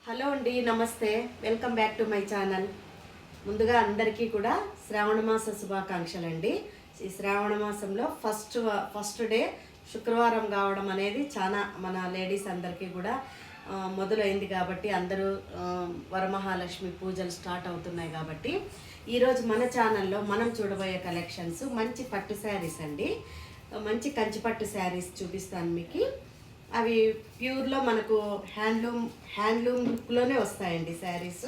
Hello అండి, నమస్తే. Welcome back to my channel. ముందుగా అందరికీ కూడా శ్రావణ మాస శుభాకాంక్షలు అండి. ఈ శ్రావణ మాసంలో ఫస్ట్ డే శుక్రవారం కావడం అనేది చాలా మన లేడీస్ అందరికీ కూడా మొదలైంది కాబట్టి అందరూ వరమహాలక్ష్మి పూజలు స్టార్ట్ అవుతున్నాయి కాబట్టి ఈరోజు మన ఛానల్లో మనం చూడబోయే కలెక్షన్స్ మంచి పట్టు శారీస్ అండి. మంచి కంచి పట్టు శారీస్ చూపిస్తాను మీకు. అవి ప్యూర్లో మనకు హ్యాండ్లూమ్ లుక్లోనే వస్తాయండి శారీస్.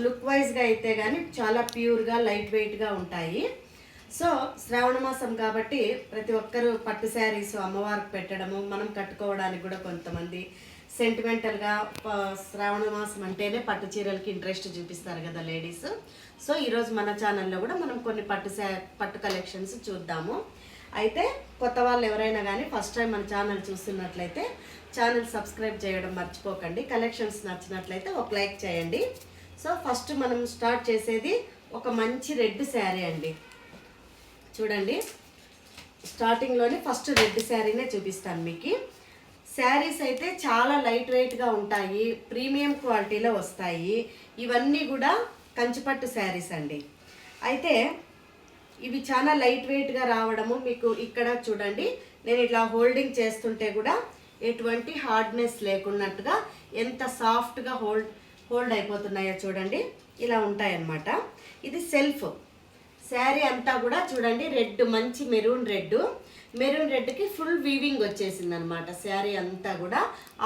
లుక్ వైజ్గా అయితే కానీ చాలా ప్యూర్గా లైట్ వెయిట్గా ఉంటాయి. సో శ్రావణ మాసం కాబట్టి ప్రతి ఒక్కరూ పట్టు శారీస్ అమ్మవారికి పెట్టడము, మనం కట్టుకోవడానికి కూడా కొంతమంది సెంటిమెంటల్గా శ్రావణ మాసం అంటేనే పట్టు చీరలకి ఇంట్రెస్ట్ చూపిస్తారు కదా లేడీస్. సో ఈరోజు మన ఛానల్లో కూడా మనం కొన్ని పట్టు కలెక్షన్స్ చూద్దాము. అయితే కొత్త వాళ్ళు ఎవరైనా కానీ ఫస్ట్ టైం మన ఛానల్ చూస్తున్నట్లయితే ఛానల్ సబ్స్క్రైబ్ చేయడం మర్చిపోకండి. కలెక్షన్స్ నచ్చినట్లయితే ఒక లైక్ చేయండి. సో ఫస్ట్ మనం స్టార్ట్ చేసేది ఒక మంచి రెడ్ శారీ అండి. చూడండి, స్టార్టింగ్లోనే ఫస్ట్ రెడ్ శారీనే చూపిస్తాను మీకు. శారీస్ అయితే చాలా లైట్ వెయిట్గా ఉంటాయి, ప్రీమియం క్వాలిటీలో వస్తాయి. ఇవన్నీ కూడా కంచిపట్టు శారీస్ అండి. అయితే ఇవి చాలా లైట్ వెయిట్గా రావడము మీకు ఇక్కడ చూడండి, నేను ఇట్లా హోల్డింగ్ చేస్తుంటే కూడా ఎటువంటి హార్డ్నెస్ లేకున్నట్టుగా ఎంత సాఫ్ట్గా హోల్డ్ అయిపోతున్నాయో చూడండి. ఇలా ఉంటాయన్నమాట. ఇది సెల్ఫ్ శారీ అంతా కూడా చూడండి, రెడ్ మంచి మెరూన్ రెడ్కి ఫుల్ వీవింగ్ వచ్చేసింది అనమాట. శారీ అంతా కూడా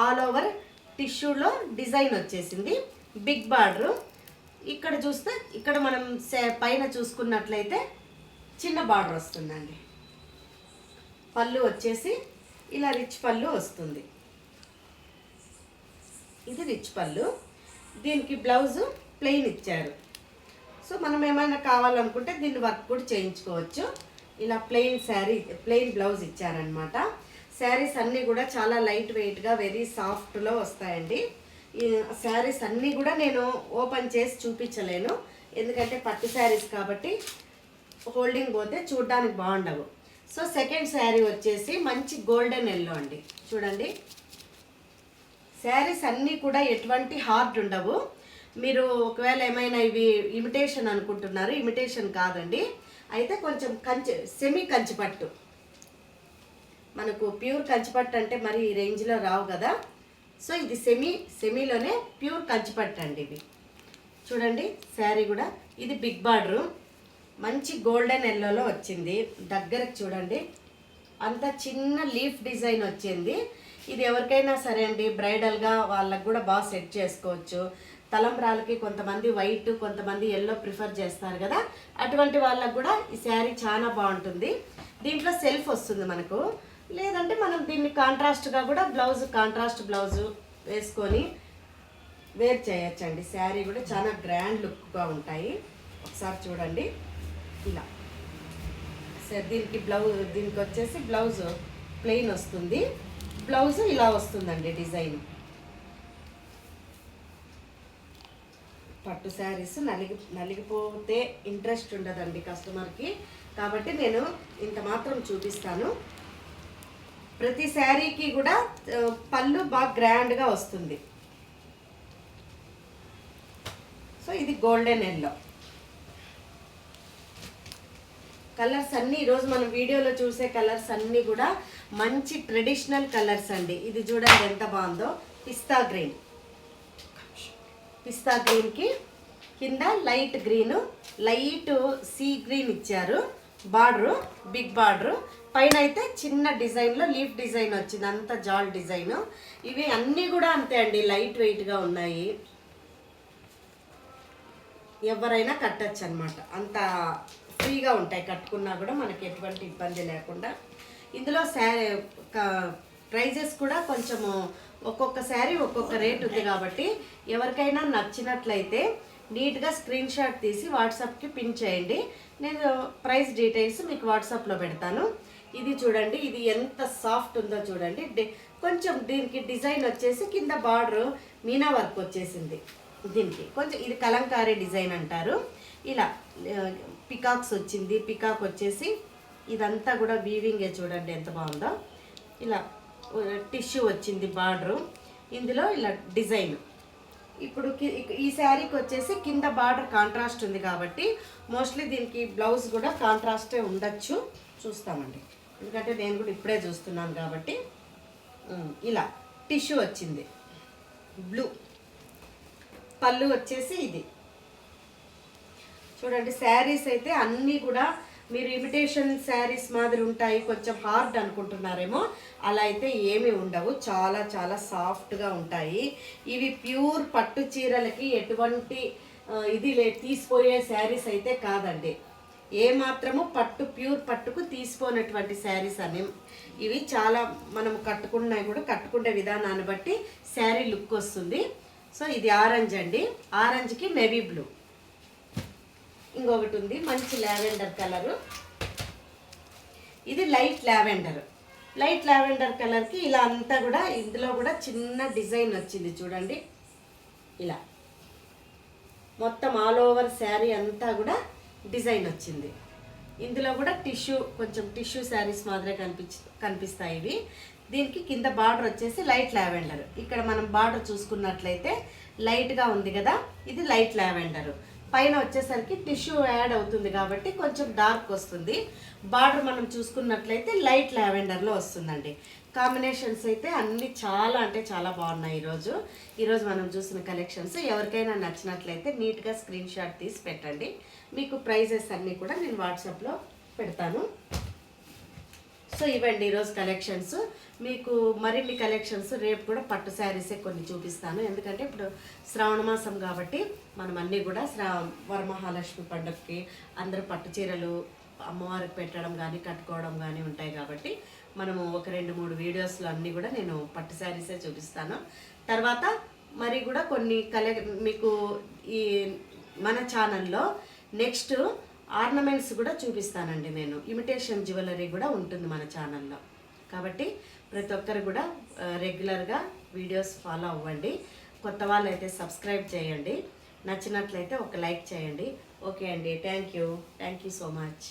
ఆల్ ఓవర్ టిష్యూలో డిజైన్ వచ్చేసింది. బిగ్ బార్డర్ ఇక్కడ చూస్తే, ఇక్కడ మనం పైన చూసుకున్నట్లయితే చిన్న బార్డర్ వస్తుందండి. పళ్ళు వచ్చేసి ఇలా రిచ్ పళ్ళు వస్తుంది. ఇది రిచ్ పళ్ళు. దీనికి బ్లౌజు ప్లెయిన్ ఇచ్చారు. సో మనం ఏమైనా కావాలనుకుంటే దీన్ని వర్క్ కూడా చేయించుకోవచ్చు. ఇలా ప్లెయిన్ బ్లౌజ్ ఇచ్చారనమాట. శారీస్ అన్నీ కూడా చాలా లైట్ వెయిట్గా వెరీ సాఫ్ట్లో వస్తాయండి. ఈ శారీస్ అన్నీ కూడా నేను ఓపెన్ చేసి చూపించలేను, ఎందుకంటే పట్టు శారీస్ కాబట్టి హోల్డింగ్ పోతే చూడడానికి బాగుండవు. సో సెకండ్ శారీ వచ్చేసి మంచి గోల్డెన్ ఎల్లో అండి. చూడండి, శారీస్ అన్నీ కూడా ఎటువంటి హార్డ్ ఉండవు. మీరు ఒకవేళ ఏమైనా ఇవి ఇమిటేషన్ అనుకుంటున్నారు, ఇమిటేషన్ కాదండి. అయితే కొంచెం సెమీ కంచిపట్టు. మనకు ప్యూర్ కంచిపట్టు అంటే మరి ఈ రేంజ్లో రావు కదా. సో ఇది సెమీలోనే ప్యూర్ కంచిపట్టు అండి. ఇవి చూడండి, శారీ కూడా ఇది బిగ్ బార్డరు మంచి గోల్డెన్ ఎల్లోలో వచ్చింది. దగ్గరకు చూడండి, అంత చిన్న లీఫ్ డిజైన్ వచ్చింది. ఇది ఎవరికైనా సరే అండి, బ్రైడల్గా వాళ్ళకు కూడా బాగా సెట్ చేసుకోవచ్చు. తలంబ్రాలకి కొంతమంది వైట్, కొంతమంది ఎల్లో ప్రిఫర్ చేస్తారు కదా, అటువంటి వాళ్ళకు కూడా ఈ శారీ చాలా బాగుంటుంది. దీంట్లో సెల్ఫ్ వస్తుంది మనకు. లేదంటే మనం దీన్ని కాంట్రాస్ట్గా కూడా కాంట్రాస్ట్ బ్లౌజు వేసుకొని వేర్ చేయొచ్చండి. శారీ కూడా చాలా గ్రాండ్ లుక్గా ఉంటాయి. ఒకసారి చూడండి ఇలా. సరే, దీనికి వచ్చేసి బ్లౌజ్ ప్లెయిన్ వస్తుంది. బ్లౌజ్ ఇలా వస్తుందండి డిజైన్. పట్టు శారీస్ నలిగిపోతే ఇంట్రెస్ట్ ఉండదండి కస్టమర్కి, కాబట్టి నేను ఇంత మాత్రం చూపిస్తాను. ప్రతి శారీకి కూడా పళ్ళు బాగా గ్రాండ్గా వస్తుంది. సో ఇది గోల్డెన్ ఎల్లో. కలర్స్ అన్నీ ఈరోజు మనం వీడియోలో చూసే కలర్స్ అన్నీ కూడా మంచి ట్రెడిషనల్ కలర్స్ అండి. ఇది చూడండి ఎంత బాగుందో. పిస్తా గ్రీన్కి కింద light green, light sea green ఇచ్చారు. బార్డరు బిగ్ బార్డరు, పైన అయితే చిన్న డిజైన్లో లీఫ్ డిజైన్ వచ్చింది, అంత జాల్ డిజైను. ఇవి అన్నీ కూడా అంతే అండి, లైట్ వెయిట్గా ఉన్నాయి. ఎవరైనా కట్టచ్చు అనమాట, అంత ఫ్రీగా ఉంటాయి. కట్టుకున్నా కూడా మనకి ఎటువంటి ఇబ్బంది లేకుండా. ఇందులో ప్రైజెస్ కూడా కొంచెము ఒక్కొక్క శారీ ఒక్కొక్క రేట్ ఉంది కాబట్టి ఎవరికైనా నచ్చినట్లయితే నీట్గా స్క్రీన్ షాట్ తీసి వాట్సాప్కి పిన్ చేయండి. నేను ప్రైస్ డీటెయిల్స్ మీకు వాట్సాప్లో పెడతాను. ఇది చూడండి, ఇది ఎంత సాఫ్ట్ ఉందో చూడండి. కొంచెం దీనికి డిజైన్ వచ్చేసి కింద బార్డర్ మీనా వర్క్ వచ్చేసింది. దీనికి కొంచెం ఇది కలంకారీ డిజైన్ అంటారు. ఇలా పికాక్స్ వచ్చింది. పికాక్ వచ్చేసి ఇదంతా కూడా వీవింగే చూడండి ఎంత బాగుందో. ఇలా టిష్యూ వచ్చింది బార్డరు. ఇందులో ఇలా డిజైన్ ఇప్పుడు ఈ శారీకి వచ్చేసి కింద బార్డర్ కాంట్రాస్ట్ ఉంది కాబట్టి మోస్ట్లీ దీనికి బ్లౌజ్ కూడా కాంట్రాస్టే ఉండొచ్చు, చూస్తామండి. ఎందుకంటే నేను కూడా ఇప్పుడే చూస్తున్నాను కాబట్టి. ఇలా టిష్యూ వచ్చింది, బ్లూ. పళ్ళు వచ్చేసి ఇది చూడండి. శారీస్ అయితే అన్నీ కూడా మీరు ఇమిటేషన్ శారీస్ మాదిరి ఉంటాయి, కొంచెం హార్డ్ అనుకుంటున్నారేమో, అలా అయితే ఏమీ ఉండవు. చాలా చాలా సాఫ్ట్గా ఉంటాయి. ఇవి ప్యూర్ పట్టు చీరలకి ఎటువంటి ఇది తీసిపోయే శారీస్ అయితే కాదండి. ఏమాత్రము ప్యూర్ పట్టుకు తీసిపోయినటువంటి శారీస్ అని. ఇవి చాలా మనం కట్టుకునే విధానాన్ని బట్టి శారీ లుక్ వస్తుంది. సో ఇది ఆరెంజ్ అండి, ఆరెంజ్కి నేవీ బ్లూ. ఇంకొకటి ఉంది మంచి లావెండర్ కలరు, ఇది లైట్ లావెండర్ కలర్కి ఇలా అంతా కూడా ఇందులో కూడా చిన్న డిజైన్ వచ్చింది చూడండి. ఇలా మొత్తం ఆల్ ఓవర్ శారీ అంతా కూడా డిజైన్ వచ్చింది. ఇందులో కూడా కొంచెం టిష్యూ శారీస్ మాదిరే కనిపిస్తాయి ఇవి. దీనికి కింద బార్డర్ వచ్చేసి లైట్ లావెండర్. ఇక్కడ మనం బార్డర్ చూసుకున్నట్లయితే లైట్గా ఉంది కదా, ఇది లైట్ లావెండర్. పైన వచ్చేసరికి టిష్యూ యాడ్ అవుతుంది కాబట్టి కొంచెం డార్క్ వస్తుంది. బార్డర్ మనం చూసుకున్నట్లయితే లైట్ లావెండర్లో వస్తుందండి. కాంబినేషన్స్ అయితే అన్నీ చాలా అంటే చాలా బాగున్నాయి. ఈరోజు మనం చూసిన కలెక్షన్స్ ఎవరికైనా నచ్చినట్లయితే నీట్గా స్క్రీన్ షాట్ తీసి పెట్టండి. మీకు ప్రైజెస్ అన్నీ కూడా నేను వాట్సాప్లో పెడతాను. సో ఇవ్వండి ఈరోజు కలెక్షన్స్. మీకు మరిన్ని కలెక్షన్స్ రేపు కూడా పట్టు శారీసే కొన్ని చూపిస్తాను. ఎందుకంటే ఇప్పుడు శ్రావణ మాసం కాబట్టి మనం అన్నీ కూడా వరమహాలక్ష్మి పండుగకి అందరూ పట్టు చీరలు అమ్మవారికి పెట్టడం కానీ కట్టుకోవడం కానీ ఉంటాయి కాబట్టి మనము ఒక 2-3 వీడియోస్లో అన్నీ కూడా నేను పట్టు శారీసే చూపిస్తాను. తర్వాత మరి కూడా కొన్ని మీకు ఈ మన ఛానల్లో నెక్స్ట్ ఆర్నమెంట్స్ కూడా చూపిస్తానండి. నేను ఇమిటేషన్ జ్యువెలరీ కూడా ఉంటుంది మన ఛానల్లో. కాబట్టి ప్రతి ఒక్కరు కూడా రెగ్యులర్గా వీడియోస్ ఫాలో అవ్వండి. కొత్త వాళ్ళు అయితే సబ్స్క్రైబ్ చేయండి. నచ్చినట్లయితే ఒక లైక్ చేయండి. ఓకే అండి, థ్యాంక్ యూ సో మచ్.